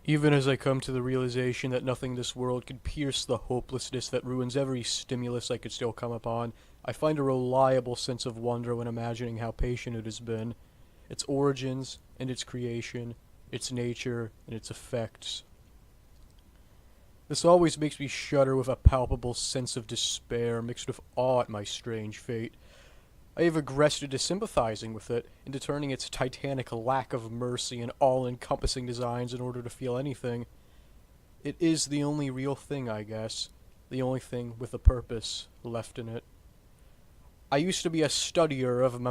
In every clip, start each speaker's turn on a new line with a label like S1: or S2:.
S1: Even as I come to the realization that nothing in this world could pierce the hopelessness that ruins every stimulus I could still come upon, I find a reliable sense of wonder when imagining how patient it has been, its origins and its creation, its nature and its effects. This always makes me shudder with a palpable sense of despair mixed with awe at my strange fate. I have regressed into sympathizing with it, into turning its titanic lack of mercy and all-encompassing designs in order to feel anything. It is the only real thing, I guess. The only thing with a purpose left in it. I used to be a studier of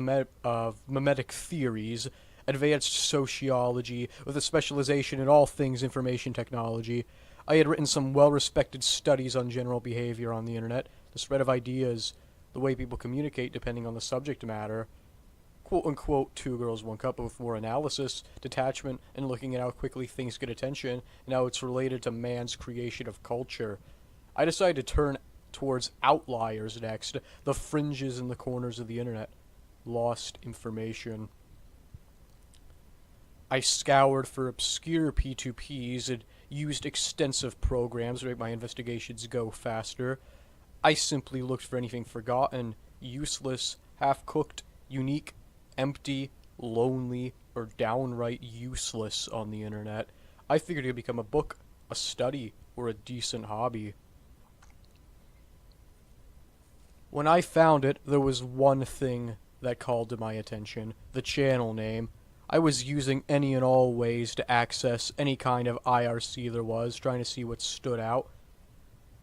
S1: memetic theories, advanced sociology, with a specialization in all things information technology. I had written some well-respected studies on general behavior on the internet, the spread of ideas, the way people communicate depending on the subject matter. Quote-unquote, two girls, one cup, with more analysis, detachment, and looking at how quickly things get attention, and how it's related to man's creation of culture. I decided to turn towards outliers next, the fringes and the corners of the internet. Lost information. I scoured for obscure P2Ps and used extensive programs to make my investigations go faster. I simply looked for anything forgotten, useless, half-cooked, unique, empty, lonely, or downright useless on the internet. I figured it would become a book, a study, or a decent hobby. When I found it, there was one thing that called to my attention: the channel name. I was using any and all ways to access any kind of IRC there was, trying to see what stood out.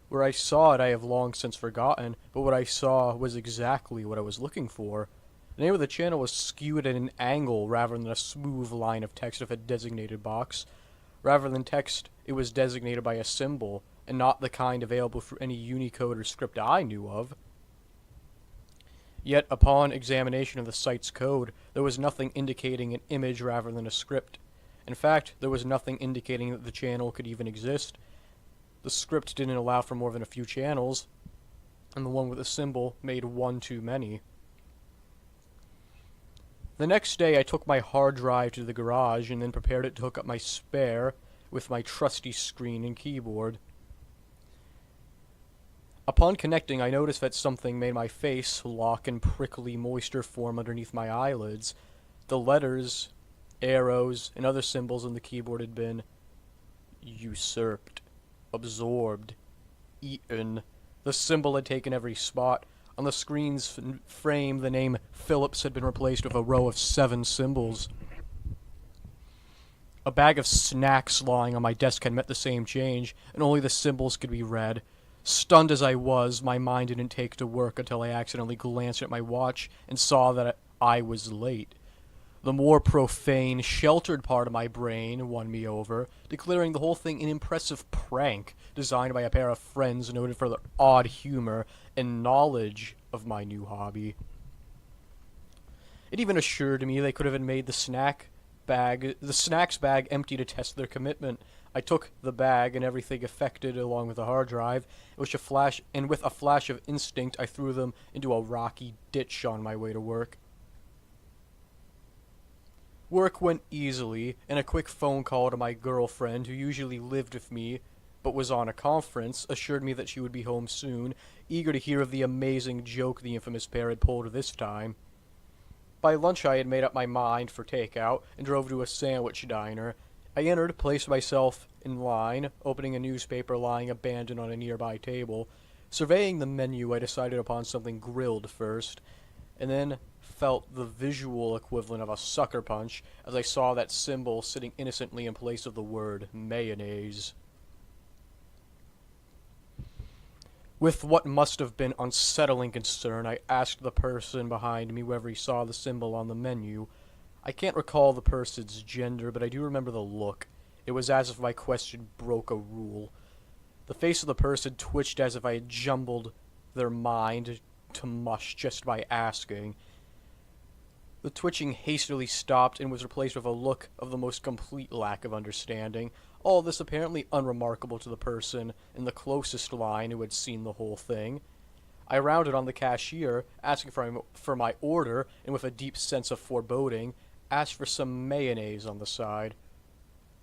S1: Where I saw it I have long since forgotten, but what I saw was exactly what I was looking for. The name of the channel was skewed at an angle rather than a smooth line of text with a designated box. Rather than text, it was designated by a symbol, and not the kind available through any Unicode or script I knew of. Yet, upon examination of the site's code, there was nothing indicating an image rather than a script. In fact, there was nothing indicating that the channel could even exist. The script didn't allow for more than a few channels, and the one with a symbol made one too many. The next day I took my hard drive to the garage and then prepared it to hook up my spare with my trusty screen and keyboard. Upon connecting, I noticed that something made my face lock and prickly moisture form underneath my eyelids. The letters, arrows, and other symbols on the keyboard had been usurped, absorbed, eaten. The symbol had taken every spot. On the screen's frame, the name Phillips had been replaced with a row of 7 symbols. A bag of snacks lying on my desk had met the same change, and only the symbols could be read. Stunned as I was, my mind didn't take to work until I accidentally glanced at my watch and saw that I was late. The more profane, sheltered part of my brain won me over, declaring the whole thing an impressive prank designed by a pair of friends noted for their odd humor and knowledge of my new hobby. It even assured me they could have made the snacks bag empty to test their commitment. I took the bag and everything affected along with the hard drive, with a flash of instinct I threw them into a rocky ditch on my way to work. Work went easily, and a quick phone call to my girlfriend, who usually lived with me but was on a conference, assured me that she would be home soon, eager to hear of the amazing joke the infamous pair had pulled this time. By lunch I had made up my mind for takeout and drove to a sandwich diner. I entered, placed myself in line, opening a newspaper lying abandoned on a nearby table. Surveying the menu, I decided upon something grilled first, and then felt the visual equivalent of a sucker punch as I saw that symbol sitting innocently in place of the word mayonnaise. With what must have been unsettling concern, I asked the person behind me whether he saw the symbol on the menu. I can't recall the person's gender, but I do remember the look. It was as if my question broke a rule. The face of the person twitched as if I had jumbled their mind to mush just by asking. The twitching hastily stopped and was replaced with a look of the most complete lack of understanding. All this apparently unremarkable to the person in the closest line who had seen the whole thing. I rounded on the cashier, asking for my order, and with a deep sense of foreboding, asked for some mayonnaise on the side.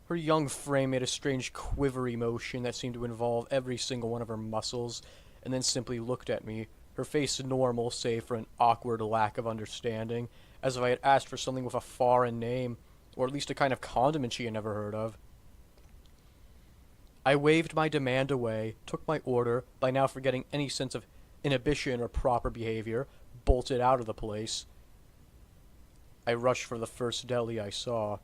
S1: Her young frame made a strange quivery motion that seemed to involve every single one of her muscles, and then simply looked at me, her face normal save for an awkward lack of understanding, as if I had asked for something with a foreign name, or at least a kind of condiment she had never heard of. I waved my demand away, took my order, by now forgetting any sense of inhibition or proper behavior, bolted out of the place. I rushed for the first deli I saw.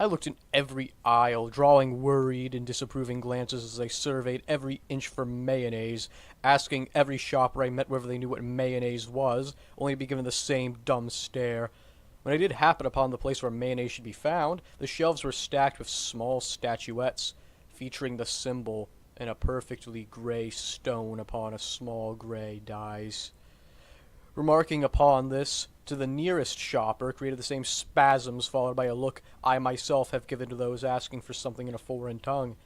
S1: I looked in every aisle, drawing worried and disapproving glances as I surveyed every inch for mayonnaise, asking every shopper I met whether they knew what mayonnaise was, only to be given the same dumb stare. When I did happen upon the place where mayonnaise should be found, the shelves were stacked with small statuettes, featuring the symbol in a perfectly gray stone upon a small gray dais. Remarking upon this to the nearest shopper created the same spasms followed by a look I myself have given to those asking for something in a foreign tongue.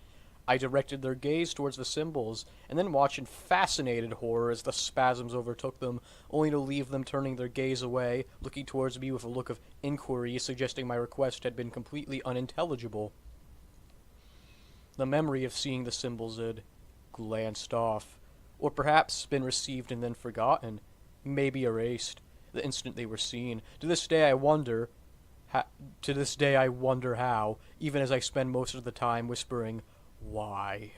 S1: I directed their gaze towards the symbols, and then watched in fascinated horror as the spasms overtook them, only to leave them turning their gaze away, looking towards me with a look of inquiry suggesting my request had been completely unintelligible. The memory of seeing the symbols had glanced off, or perhaps been received and then forgotten, maybe erased, the instant they were seen. To this day I wonder how, even as I spend most of the time whispering, why?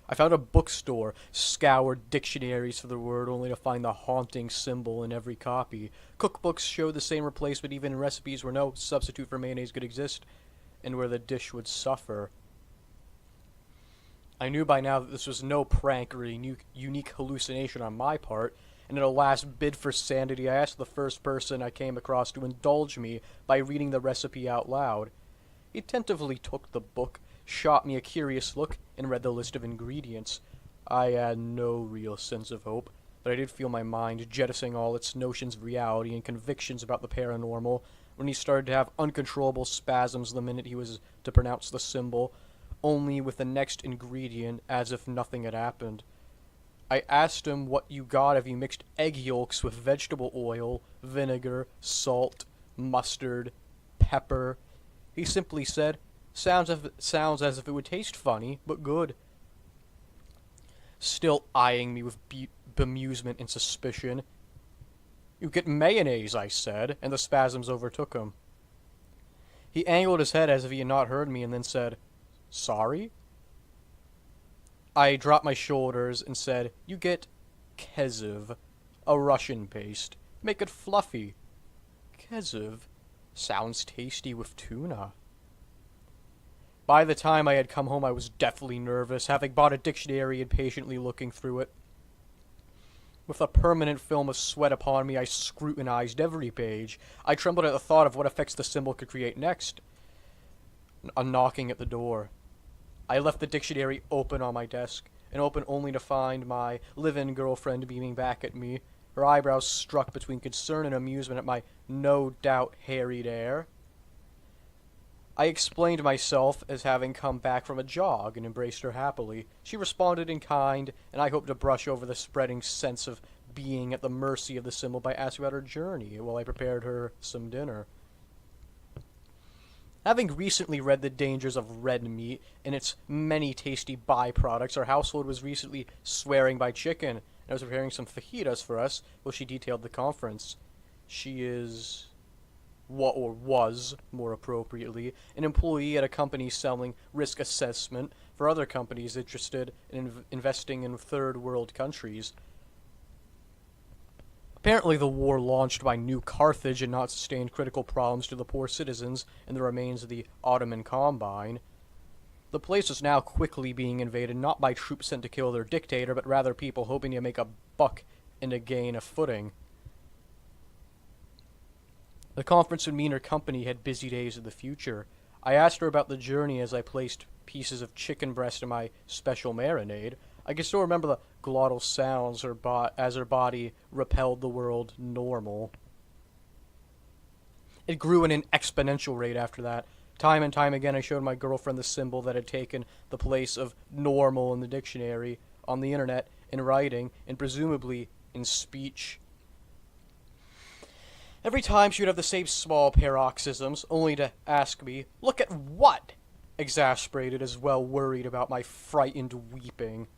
S1: I found a bookstore, scoured dictionaries for the word, only to find the haunting symbol in every copy. Cookbooks showed the same replacement even in recipes where no substitute for mayonnaise could exist, and where the dish would suffer. I knew by now that this was no prank or a unique hallucination on my part, and in a last bid for sanity I asked the first person I came across to indulge me by reading the recipe out loud. He attentively took the book, shot me a curious look, and read the list of ingredients. I had no real sense of hope, but I did feel my mind jettisoning all its notions of reality and convictions about the paranormal when he started to have uncontrollable spasms the minute he was to pronounce the symbol, only with the next ingredient as if nothing had happened. I asked him what you got if you mixed egg yolks with vegetable oil, vinegar, salt, mustard, pepper. He simply said, sounds as if it would taste funny, but good. Still eyeing me with bemusement and suspicion. You get mayonnaise, I said, and the spasms overtook him. He angled his head as if he had not heard me and then said, sorry? I dropped my shoulders and said, you get keziv, a Russian paste. Make it fluffy. Keziv sounds tasty with tuna. By the time I had come home I was deathly nervous, having bought a dictionary and patiently looking through it. With a permanent film of sweat upon me I scrutinized every page. I trembled at the thought of what effects the symbol could create next. A knocking at the door. I left the dictionary open on my desk, and open only to find my live-in girlfriend beaming back at me, her eyebrows struck between concern and amusement at my no doubt harried air. I explained myself as having come back from a jog and embraced her happily. She responded in kind, and I hoped to brush over the spreading sense of being at the mercy of the symbol by asking about her journey while I prepared her some dinner. Having recently read the dangers of red meat and its many tasty byproducts, our household was recently swearing by chicken, and I was preparing some fajitas for us while she detailed the conference. She is, or was, more appropriately, an employee at a company selling risk assessment for other companies interested in investing in third world countries. Apparently the war launched by New Carthage had not sustained critical problems to the poor citizens and the remains of the Ottoman Combine. The place was now quickly being invaded not by troops sent to kill their dictator, but rather people hoping to make a buck and to gain a footing. The conference would mean her company had busy days in the future. I asked her about the journey as I placed pieces of chicken breast in my special marinade. I can still remember the glottal sounds as her body repelled the world normal. It grew at an exponential rate after that. Time and time again I showed my girlfriend the symbol that had taken the place of normal in the dictionary, on the internet, in writing, and presumably in speech. Every time she would have the same small paroxysms, only to ask me, "Look at what?" exasperated as well worried about my frightened weeping.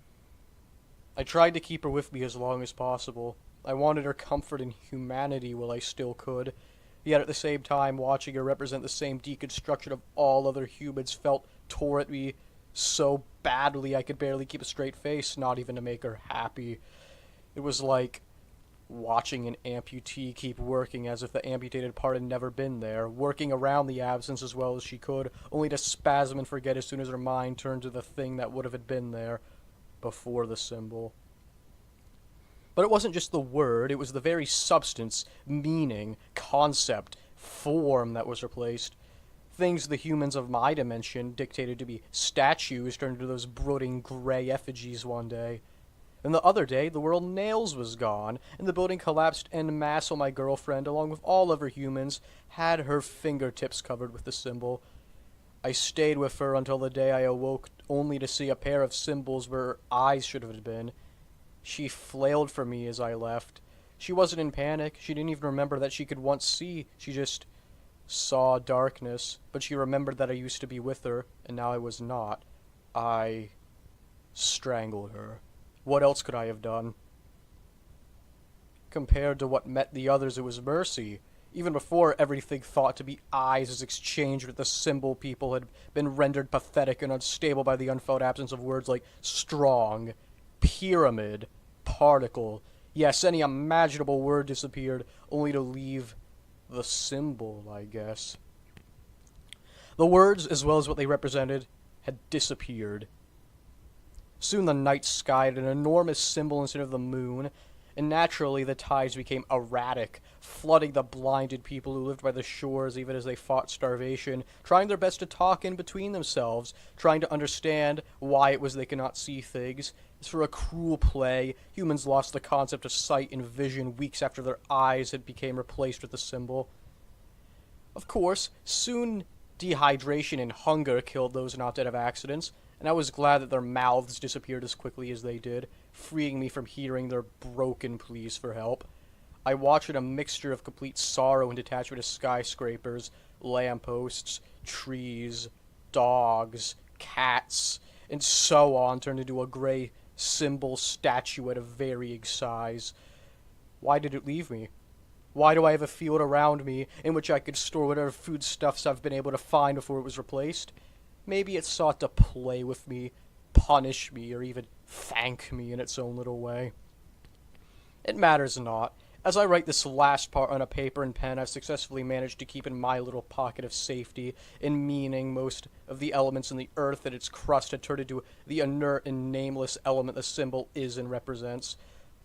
S1: I tried to keep her with me as long as possible. I wanted her comfort and humanity while I still could, yet at the same time watching her represent the same deconstruction of all other humans felt tore at me so badly I could barely keep a straight face, not even to make her happy. It was like watching an amputee keep working as if the amputated part had never been there, working around the absence as well as she could, only to spasm and forget as soon as her mind turned to the thing that would have been there before the symbol. But it wasn't just the word, it was the very substance, meaning, concept, form that was replaced. Things the humans of my dimension dictated to be statues turned into those brooding gray effigies one day. And the other day, the world Nails was gone, and the building collapsed en masse while my girlfriend, along with all other humans, had her fingertips covered with the symbol. I stayed with her until the day I awoke, only to see a pair of symbols where her eyes should have been. She flailed for me as I left. She wasn't in panic. She didn't even remember that she could once see. She just saw darkness. But she remembered that I used to be with her, and now I was not. I strangled her. What else could I have done? Compared to what met the others, it was mercy. Even before everything thought to be eyes was exchanged with the symbol, people had been rendered pathetic and unstable by the unfelt absence of words like strong, pyramid, particle. Yes, any imaginable word disappeared, only to leave the symbol, I guess. The words, as well as what they represented, had disappeared. Soon the night sky had an enormous symbol instead of the moon, and naturally the tides became erratic, flooding the blinded people who lived by the shores even as they fought starvation, trying their best to talk in between themselves, trying to understand why it was they could not see things. As for a cruel play, humans lost the concept of sight and vision weeks after their eyes had become replaced with the symbol. Of course, soon dehydration and hunger killed those not dead of accidents, and I was glad that their mouths disappeared as quickly as they did, freeing me from hearing their broken pleas for help. I watched in a mixture of complete sorrow and detachment as skyscrapers, lampposts, trees, dogs, cats, and so on turned into a gray symbol statuette of varying size. Why did it leave me? Why do I have a field around me in which I could store whatever foodstuffs I've been able to find before it was replaced? Maybe it sought to play with me, punish me, or even thank me in its own little way. It matters not. As I write this last part on a paper and pen, I've successfully managed to keep in my little pocket of safety and meaning most of the elements in the earth and its crust had turned into the inert and nameless element the symbol is and represents.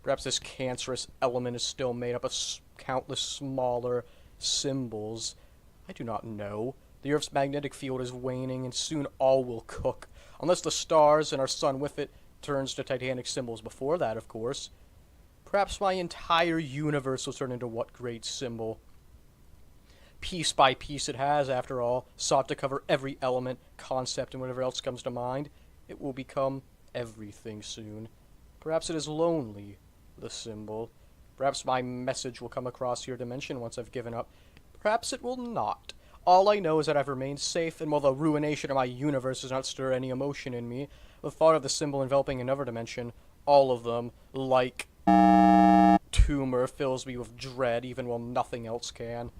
S1: Perhaps this cancerous element is still made up of countless smaller symbols. I do not know. The Earth's magnetic field is waning, and soon all will cook. Unless the stars, and our sun with it, turns to titanic symbols before that, of course. Perhaps my entire universe will turn into what great symbol? Piece by piece it has, after all, sought to cover every element, concept, and whatever else comes to mind. It will become everything soon. Perhaps it is lonely, the symbol. Perhaps my message will come across your dimension once I've given up. Perhaps it will not. All I know is that I've remained safe, and while the ruination of my universe does not stir any emotion in me, the thought of the symbol enveloping another dimension, all of them, like tumor, fills me with dread even while nothing else can.